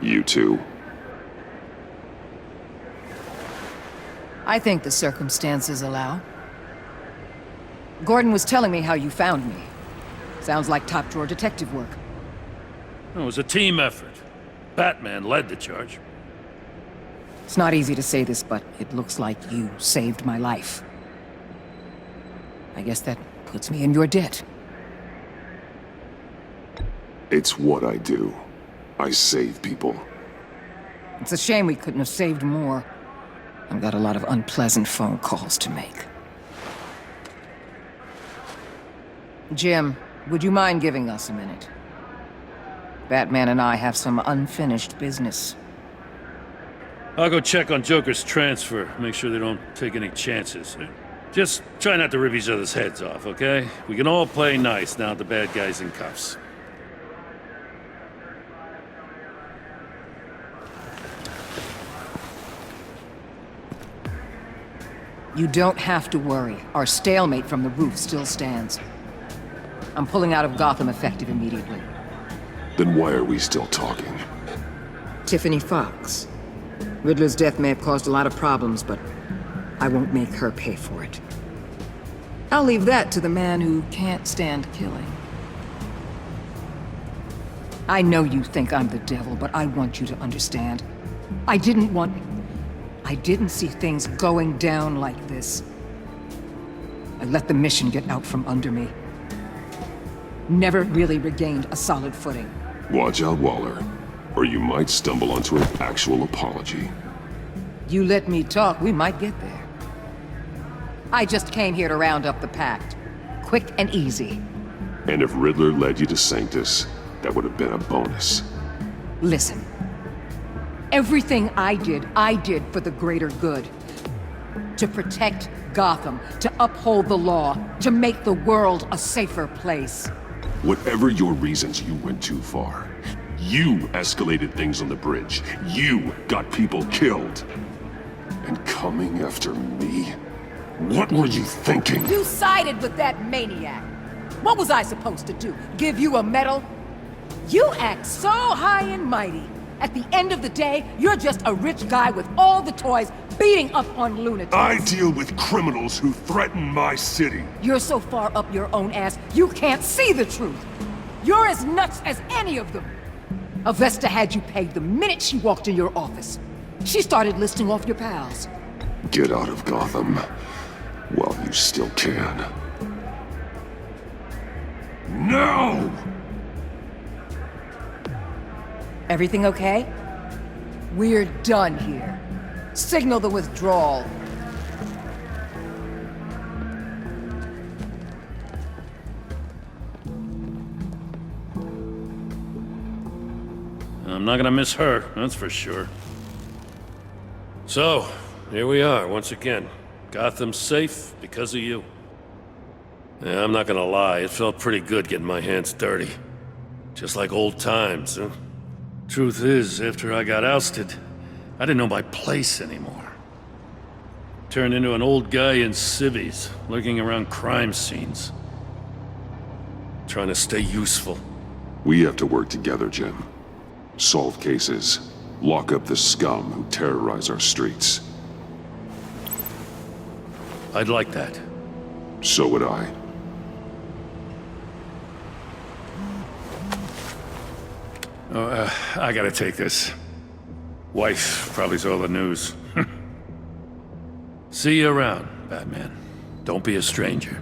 You too. I think the circumstances allow. Gordon was telling me how you found me. Sounds like top-drawer detective work. It was a team effort. Batman led the charge. It's not easy to say this, but it looks like you saved my life. I guess that puts me in your debt. It's what I do. I save people. It's a shame we couldn't have saved more. I've got a lot of unpleasant phone calls to make. Jim, would you mind giving us a minute? Batman and I have some unfinished business. I'll go check on Joker's transfer, make sure they don't take any chances. Just try not to rip each other's heads off, okay? We can all play nice now that the bad guy's in cuffs. You don't have to worry. Our stalemate from the roof still stands. I'm pulling out of Gotham effective immediately. Then why are we still talking? Tiffany Fox. Riddler's death may have caused a lot of problems, but I won't make her pay for it. I'll leave that to the man who can't stand killing. I know you think I'm the devil, but I want you to understand. I didn't see things going down like this. I let the mission get out from under me. Never really regained a solid footing. Watch out, Waller, or you might stumble onto an actual apology. You let me talk, we might get there. I just came here to round up the Pact. Quick and easy. And if Riddler led you to Sanctus, that would have been a bonus. Listen. Everything I did for the greater good. To protect Gotham, to uphold the law, to make the world a safer place. Whatever your reasons, you went too far. You escalated things on the bridge. You got people killed. And coming after me? What were you thinking? You sided with that maniac. What was I supposed to do? Give you a medal? You act so high and mighty. At the end of the day, you're just a rich guy with all the toys beating up on lunatics. I deal with criminals who threaten my city. You're so far up your own ass, you can't see the truth. You're as nuts as any of them. Avesta had you pegged the minute she walked in your office. She started listing off your pals. Get out of Gotham while you still can. No! Everything okay? We're done here. Signal the withdrawal. I'm not gonna miss her, that's for sure. So, here we are, once again. Gotham's safe because of you. Yeah, I'm not gonna lie, it felt pretty good getting my hands dirty. Just like old times, huh? Truth is, after I got ousted, I didn't know my place anymore. Turned into an old guy in civvies, lurking around crime scenes. Trying to stay useful. We have to work together, Jim. Solve cases. Lock up the scum who terrorize our streets. I'd like that. So would I. I gotta take this. Wife probably saw the news. See you around, Batman. Don't be a stranger.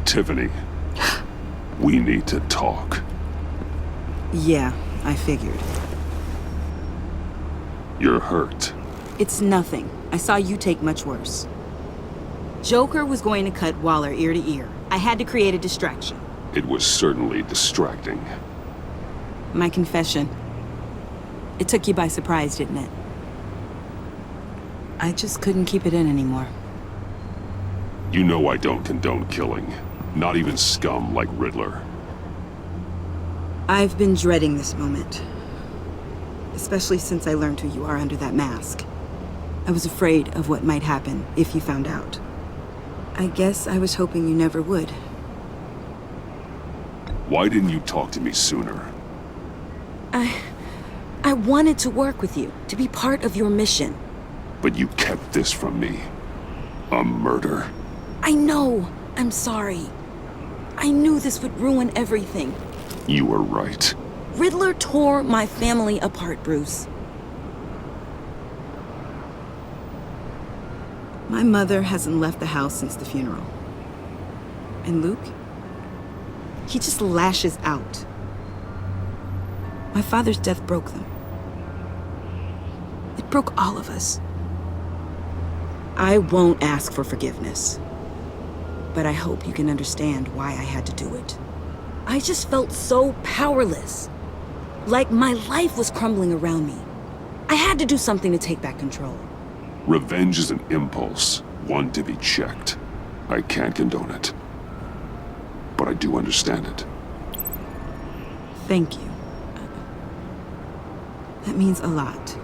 Tiffany, we need to talk. Yeah, I figured. You're hurt. It's nothing. I saw you take much worse. Joker was going to cut Waller ear to ear. I had to create a distraction. It was certainly distracting. My confession. It took you by surprise, didn't it? I just couldn't keep it in anymore. You know I don't condone killing. Not even scum like Riddler. I've been dreading this moment. Especially since I learned who you are under that mask. I was afraid of what might happen if you found out. I guess I was hoping you never would. Why didn't you talk to me sooner? I wanted to work with you, to be part of your mission. But you kept this from me. A murder. I know. I'm sorry. I knew this would ruin everything. You were right. Riddler tore my family apart, Bruce. My mother hasn't left the house since the funeral. And Luke? He just lashes out. My father's death broke them. It broke all of us. I won't ask for forgiveness. But I hope you can understand why I had to do it. I just felt so powerless. Like my life was crumbling around me. I had to do something to take back control. Revenge is an impulse, one to be checked. I can't condone it. But I do understand it. Thank you. That means a lot.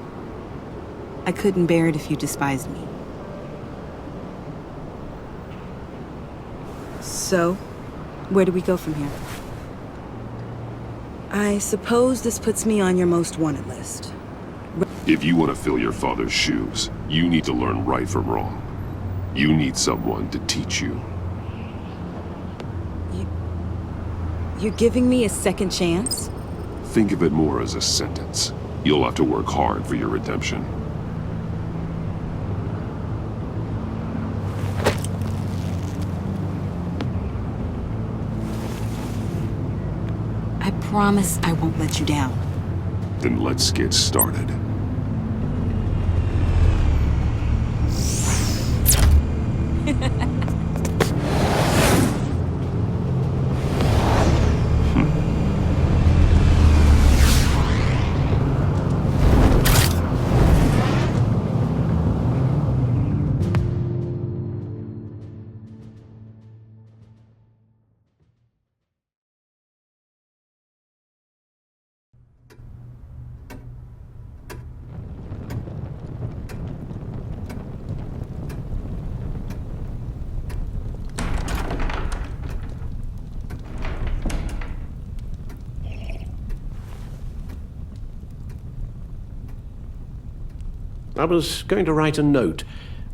I couldn't bear it if you despised me. So, where do we go from here? I suppose this puts me on your most wanted list. If you want to fill your father's shoes, you need to learn right from wrong. You need someone to teach you. You're giving me a second chance? Think of it more as a sentence. You'll have to work hard for your redemption. I promise I won't let you down. Then let's get started. I was going to write a note,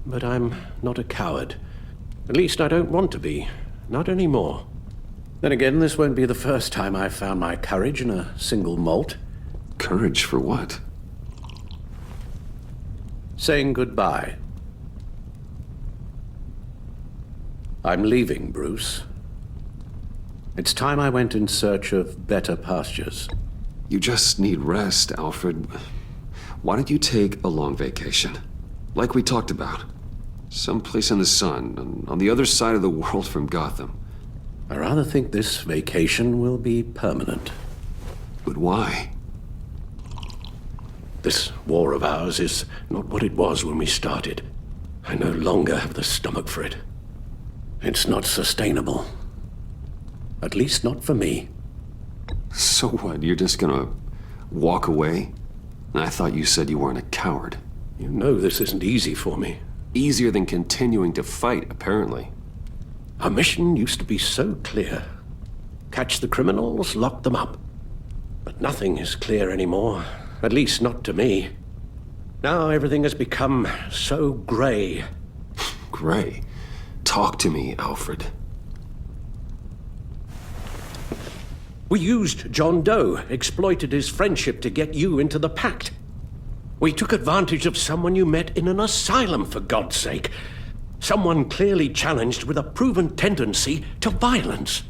but I'm not a coward. At least I don't want to be. Not anymore. Then again, this won't be the first time I've found my courage in a single malt. Courage for what? Saying goodbye. I'm leaving, Bruce. It's time I went in search of better pastures. You just need rest, Alfred. Why don't you take a long vacation? Like we talked about. Someplace in the sun, on the other side of the world from Gotham. I rather think this vacation will be permanent. But why? This war of ours is not what it was when we started. I no longer have the stomach for it. It's not sustainable. At least not for me. So what, you're just gonna walk away? I thought you said you weren't a coward. You know this isn't easy for me. Easier than continuing to fight, apparently. Our mission used to be so clear. Catch the criminals, lock them up. But nothing is clear anymore. At least not to me. Now everything has become so gray. Gray? Talk to me, Alfred. We used John Doe, exploited his friendship to get you into the pact. We took advantage of someone you met in an asylum, for God's sake. Someone clearly challenged with a proven tendency to violence.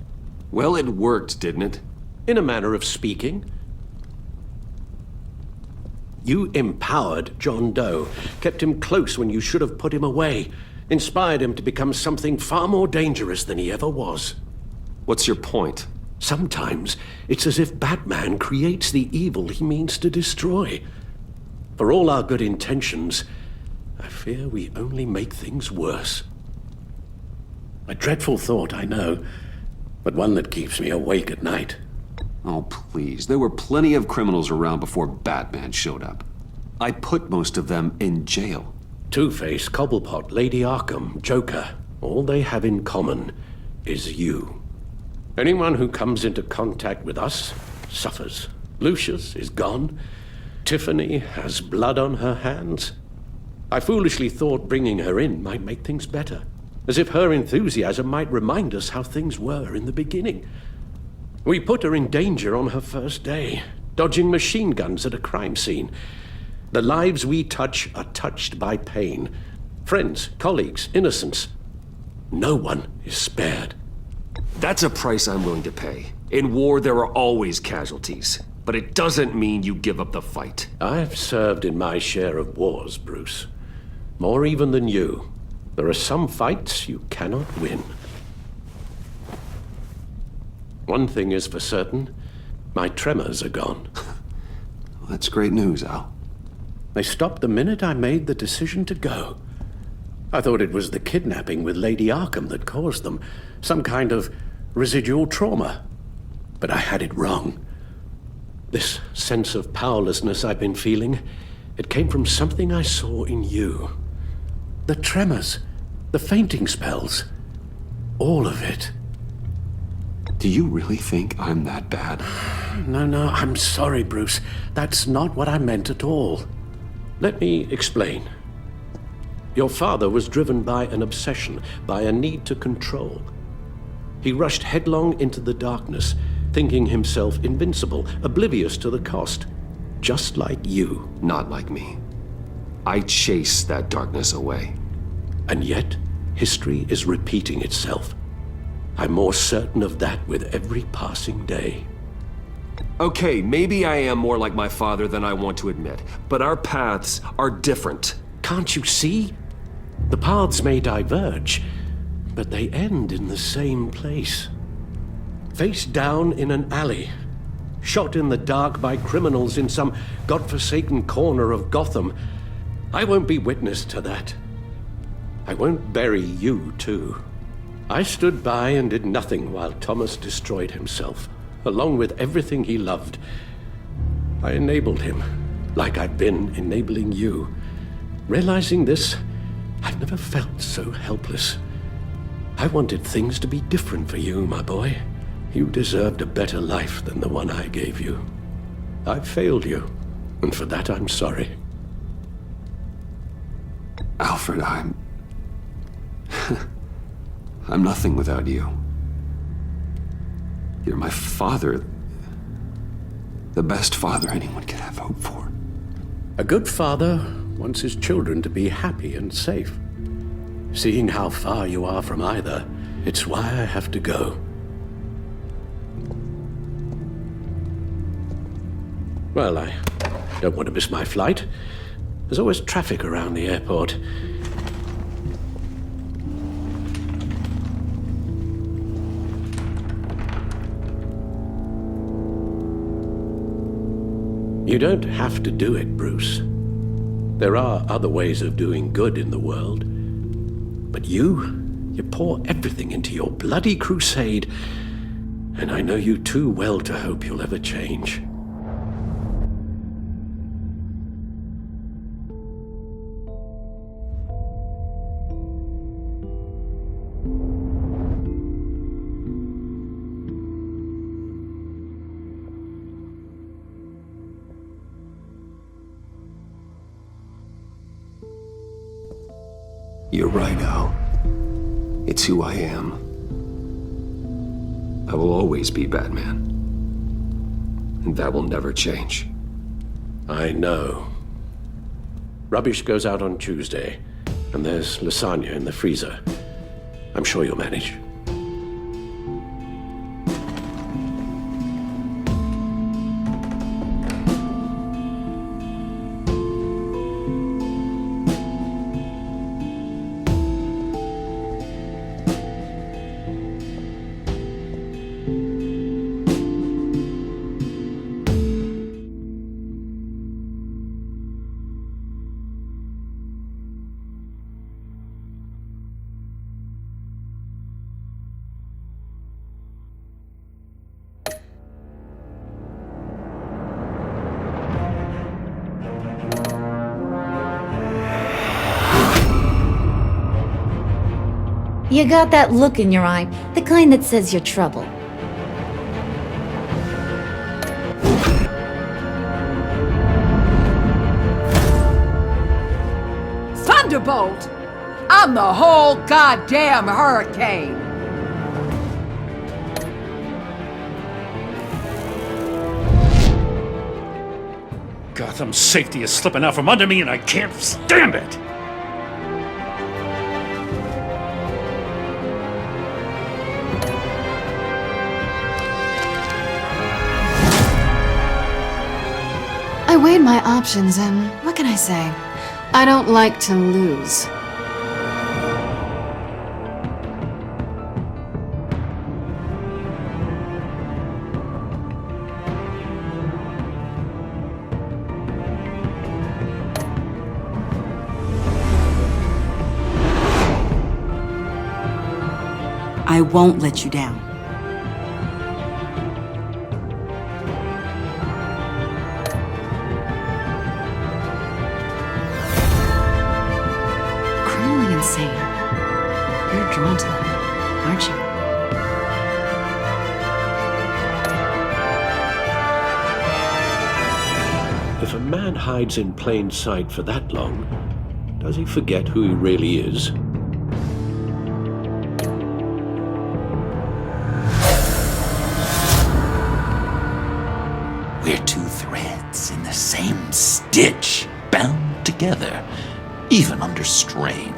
Well, it worked, didn't it? In a manner of speaking. You empowered John Doe, kept him close when you should have put him away, inspired him to become something far more dangerous than he ever was. What's your point? Sometimes it's as if Batman creates the evil he means to destroy. For all our good intentions, I fear we only make things worse. A dreadful thought, I know, but one that keeps me awake at night. Oh, please. There were plenty of criminals around before Batman showed up. I put most of them in jail. Two-Face, Cobblepot, Lady Arkham, Joker, all they have in common is you. Anyone who comes into contact with us suffers. Lucius is gone. Tiffany has blood on her hands. I foolishly thought bringing her in might make things better, as if her enthusiasm might remind us how things were in the beginning. We put her in danger on her first day, dodging machine guns at a crime scene. The lives we touch are touched by pain. Friends, colleagues, innocents. No one is spared. That's a price I'm willing to pay. In war, there are always casualties. But it doesn't mean you give up the fight. I've served in my share of wars, Bruce. More even than you. There are some fights you cannot win. One thing is for certain, my tremors are gone. Well, that's great news, Al. They stopped the minute I made the decision to go. I thought it was the kidnapping with Lady Arkham that caused them, some kind of residual trauma. But I had it wrong. This sense of powerlessness I've been feeling, it came from something I saw in you. The tremors, the fainting spells, all of it. Do you really think I'm that bad? No, I'm sorry, Bruce. That's not what I meant at all. Let me explain. Your father was driven by an obsession, by a need to control. He rushed headlong into the darkness, thinking himself invincible, oblivious to the cost. Just like you. Not like me. I chase that darkness away. And yet, history is repeating itself. I'm more certain of that with every passing day. Okay, maybe I am more like my father than I want to admit, but our paths are different. Can't you see? The paths may diverge, but they end in the same place. Face down in an alley, shot in the dark by criminals in some godforsaken corner of Gotham. I won't be witness to that. I won't bury you, too. I stood by and did nothing while Thomas destroyed himself, along with everything he loved. I enabled him, like I've been enabling you. Realizing this, I've never felt so helpless. I wanted things to be different for you, my boy. You deserved a better life than the one I gave you. I failed you, and for that I'm sorry. Alfred, I'm nothing without you. You're my father. The best father anyone could have hope for. A good father wants his children to be happy and safe. Seeing how far you are from either, it's why I have to go. Well, I don't want to miss my flight. There's always traffic around the airport. You don't have to do it, Bruce. There are other ways of doing good in the world. But you pour everything into your bloody crusade, and I know you too well to hope you'll ever change. You're right, Al. It's who I am. I will always be Batman. And that will never change. I know. Rubbish goes out on Tuesday. And there's lasagna in the freezer. I'm sure you'll manage. You got that look in your eye, the kind that says you're trouble. Thunderbolt! I'm the whole goddamn hurricane! Gotham's safety is slipping out from under me and I can't stand it! I weighed my options and what can I say? I don't like to lose. I won't let you down. Criminally insane. You're drawn to them, aren't you? If a man hides in plain sight for that long, does he forget who he really is? We're two threads in the same stitch, bound together, even under strain.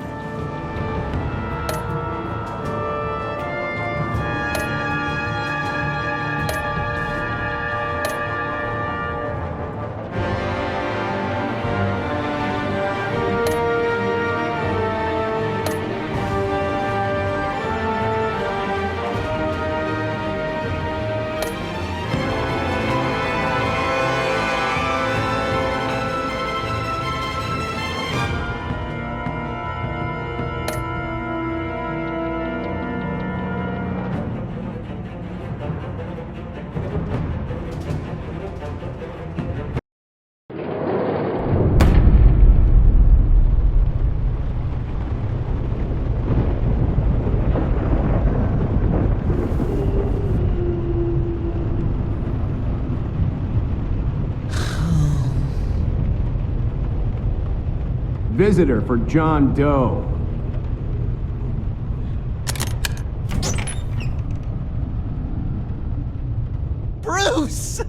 Visitor for John Doe. Bruce!